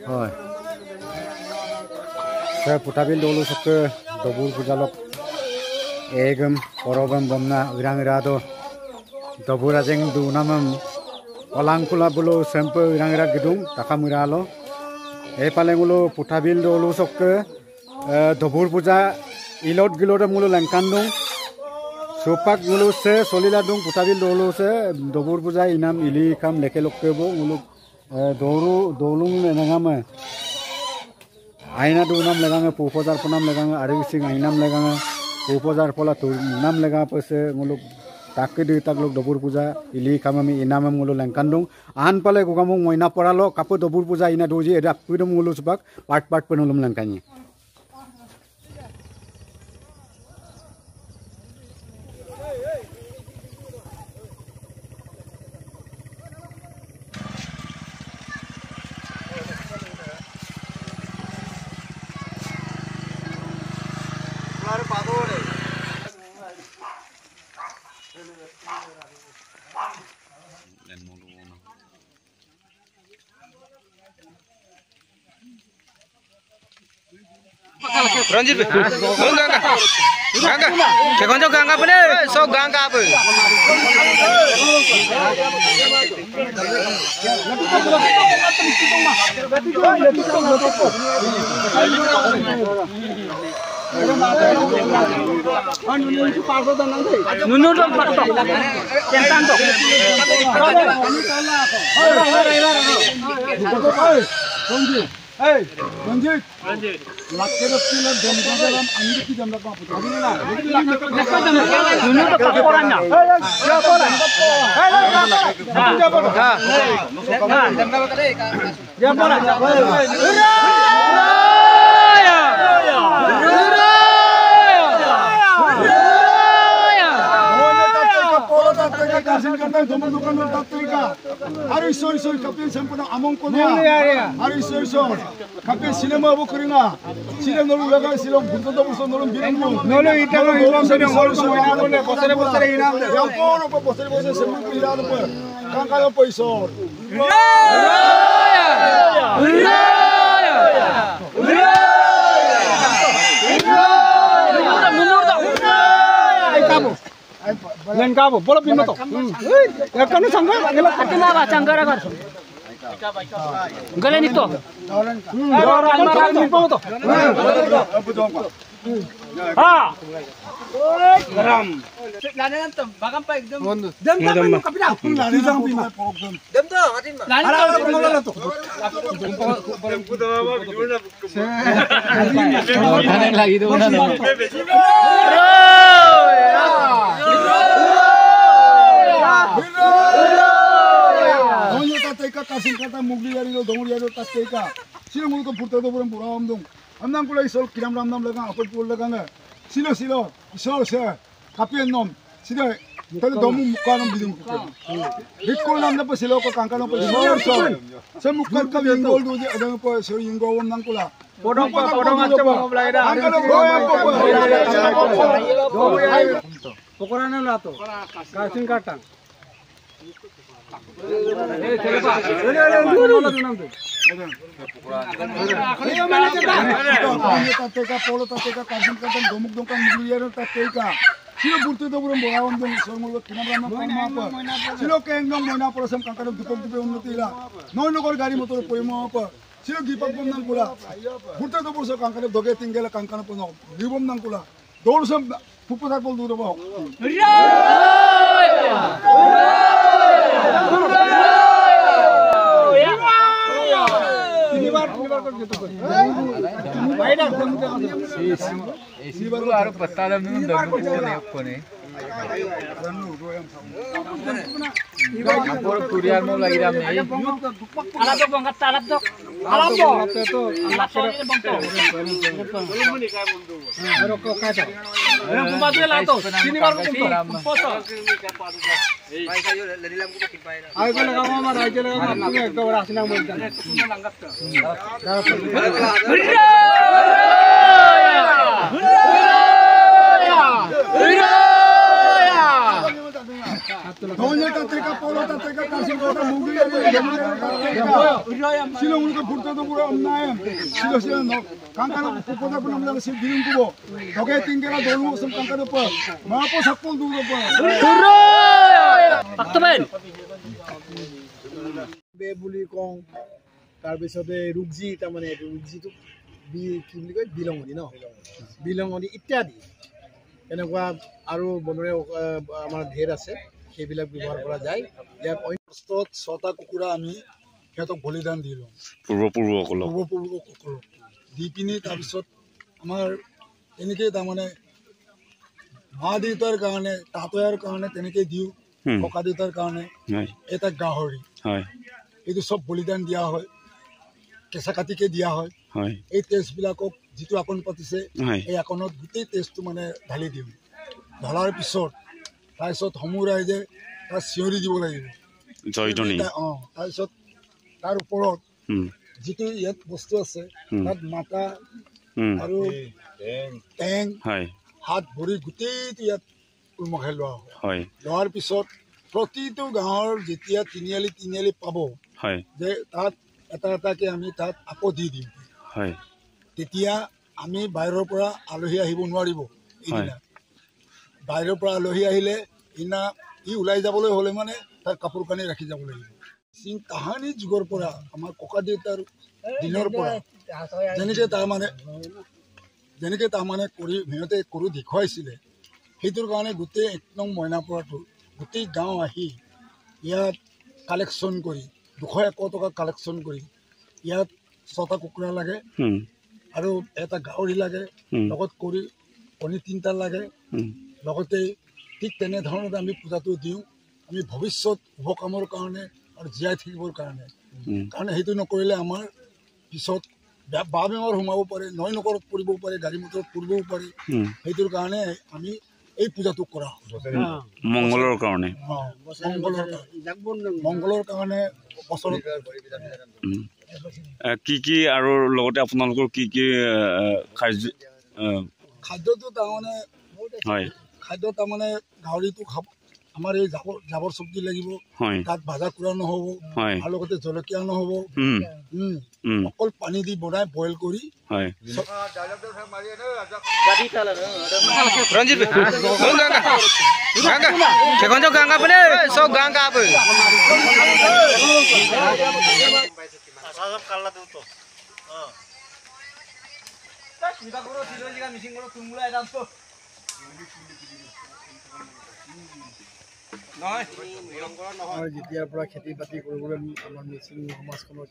হয় Putabil dulu ke dobur pujalok egem korogam bomna wirang irado dobur ajeng du namam olangkula bulu sempe wirang ira gedung takamuralo palengulo putabil dulu ke dobur puja ilot gilot mulu langkandung sopak mulu se soliladung putabil dulu se dobur puja inam ili kam lekelok kebo mulu doru dolung nengama Aina du nam legang pupozar punam legang arising ainam legang pupozar pola tu nam legang pese nguluk takke di takluk dobur puja ili kamami inam nguluk lengkandung an pale gugamung moina poralo kapu dobur puja ina doji eda pidum nguluk sebak part penulum lengkanyi Ranjit, gangga, kekonco gangga apa nih? So gangga apa? Hey, Ranjit. Lakke rokila demda dalam angin ki demda apa putar. Ini lah. Dunia tu apa orangnya? Siapa orang? Siapa orang? Demda apa tadi? Siapa orang? Kasih kata jomel dukan bertatrika. Hari soi kapten sempurna among konya. Hari soi kapten sinema bukeringa. Sinema nolu laga silong buntu tu buson nolu bilang mu. Nolu itu nolu sedang nolu semua nolu posere ina. Yang kono ko posere semua ina tu. Kang kalau poisor. Lengkap, bola pintu tu. Ya kan sanggar, gila kaki nara sanggar agar. Gila ni tu. Orang marah ni pun tu. Ha. Garam. Lana nanti, bagam pa ekdom. Dem tu, kapita. Lana jang pina. Dem tu, atin ma. Lana tu, tu. Lana lagi tu mana? Kasih kata mugli dari lo dongul dari lo tas teka. Silo mulut tu purta tu puran pura omdong. Amnam kulai sol kiram ram nam lega apa pul lega nge. Silo sol kapian nom. Silo tadi domu muka nom bidung kuku. Bikul nam napa silo ko kangkal napa sol. Saya muka kami ingol tu je ada napa silo ingol om nang kula. Podong macam mau belajar. Angkal goyang apa? Pokoran lah tu. Kasih kata. Silo burtu tu burung bawang dong, semua kena ramah apa. Silo kenggong mana proses kangkar dupok unnati lah. Nono kor gari motor poimo apa. Silo gipak pun nang kula. Burtu tu burung kangkar doge tinggal kangkar pun nong. Gibom nang kula. Dor sem puputar pun dulu bawa. Isi baru harus peta dalam minum dalam kone. Ampor kurian mau lagi ram nih. Alat tu bangkat alat tu. Alat tu. Alat tu ni bangkat. Belum ni kaya buntu. Baru kau kata. Yang pembantu lah tu. Sini baru buntu. Foto. Ayo kalau kamu marah aja lah kamu ni kau orang senang berjalan. ধনজয় তাতেকা পলো তাতেকা কাশিম কথা মুগলি আর তাতেকা শিলো মুলুকে ফুরতে তো পুরো অন্যায় শিলো শিলো কাঙ্কানো কথা কোন আমরা সে দিন কুবো ধকে তিনকেরা দলু সব কাঙ্কানো পর মাপো সকল দূর পর পাক্তবেন বে বুলি কওঁ তাৰপিছতে ৰুগজি তাৰমানে ৰুগজিটো কি বুলি কয় বিলঙনি ন বিলঙনি ইত্যাদি এনেকুৱা আৰু বনৰে আমাৰ ঢেৰ আছে সেইবিলাক ব্যৱহাৰ কৰা যায় ইয়াত অন্তত 6টা কুকুৰা আমি সিহঁতক বলিদান দি লওঁ পূৰ্বপুৰুষসকলক দি পিনি তাৰপিছত আমাৰ এনেকৈ তাৰমানে মা দেউতাৰ কাৰণে তাঁতয়াৰ কাৰণে তেনেকৈ দিওঁ ককা দেউতাৰ কাৰণে এটা গাহৰি এইটো চব বলিদান দিয়া হয় কেঁচা কাটিকে দিয়া হয় এই তেজবিলাকক যিটো আকন পাতিছে এই আকনত গোটেই তেজটো মানে ঢালি দিওঁ ঢলাৰ পিছত তাৰপিছত সমূহ ৰাইজে তাত চিঞৰি দিব লাগিব তাৰপিছত তাৰ ওপৰত যিটো ইয়াত বস্তু আছে তাত মাতা আৰু টেং হাত ভৰি গোটেইটো ইয়াত উলমখাই লোৱা হয় লোৱাৰ পিছত প্ৰতিটো গাঁৱৰ যেতিয়া তিনিআলি পাব যে তাত এটা এটাকে আমি তাত আকৌ দি দিম তেতিয়া আমি বাহিৰৰ পৰা আলহী আহিব নোৱাৰিব এইদিনা বাহিৰৰ পৰা আলহী আহিলে এইদিনা ই ওলাই যাবলৈ হ'লে মানে তাৰ কাপোৰ কানি ৰাখি যাব লাগিব তাহানি যুগৰ পৰা আমাৰ ককা দেউতাৰ দিনৰ পৰা যেনেকৈ তাৰমানে কৰি সিহঁতে কৰি দেখুৱাইছিলে সেইটোৰ কাৰণে গোটেই 1 নং মইনাপুৰটো গোটেই গাঁও আহি ইয়াত কালেকশ্যন কৰি 201 টকা কালেকশ্যন কৰি ইয়াত 6টা কুকুৰা লাগে আৰু এটা গাহৰি লাগে লগত কৰি কণী 3টা লাগে লগতে ঠিক তেনেধৰণে আমি পূজাটো দিওঁ আমি ভৱিষ্যত শুভ কামৰ কাৰণে আৰু জীয়াই থাকিবৰ কাৰণে কাৰণ সেইটো নকৰিলে আমাৰ পিছত বা বেমাৰ সোমাব পাৰে নৈ নকৰত পৰিব পাৰে গাড়ী মটৰত পৰিবও পাৰে সেইটোৰ কাৰণে আমি এই পূজাটো কৰা মংগলৰ কাৰণে বছৰত কি আৰু লগতে আপোনালোকৰ কি খাদ্যটো তাৰমানে খাদ্য তাৰমানে গাহৰিটো খাব আমাৰ এই জাবৰ চব্জি লাগিব তাত ভাজা কুৰা নহ'ব আৰু লগতে জলকীয়া নহ'ব অকল পানী দি বনাই বইল কৰি Ranjit be. Ganga. Kekonjo ganga pune. So ganga apa? Sasab kalla tu to. Kita guru tidur juga missing guru tunggu lah dan tu. যেতিয়াৰ পৰা খেতি বাতি কৰিবলৈ আমাৰ মিচিং সমাজখনত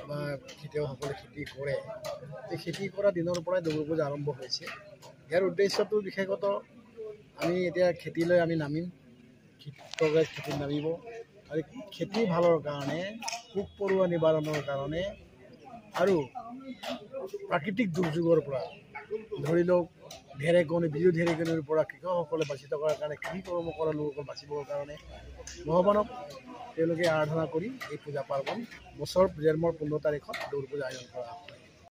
বা খেতিয়কসকলে খেতি কৰে এই খেতি কৰা দিনৰ পৰাই দৌল পূজা আৰম্ভ হৈছে ইয়াৰ উদ্দেশ্যটো বিশেষত আমি এতিয়া খেতিলৈ আমি নামিম কৃতজ্ঞ খেতিত নামিব আৰু খেতি ভালৰ কাৰণে পোক পৰুৱা নিবাৰণৰ কাৰণে আৰু প্ৰাকৃতিক দুৰ্যোগৰ পৰা ধৰি লওক ঢেৰেকণি বিজুলী ঢেৰেকণিৰ পৰা কৃষকসকলে বাচি থকাৰ কাৰণে কৃষি কৰ্ম কৰা লোকসকল বাচিবৰ কাৰণে ভগৱানক তেওঁলোকে আৰাধনা কৰি এই পূজা পাৰ্বণ বছৰ জন্মৰ 15 তাৰিখত দৌল পূজা আয়োজন কৰা হয়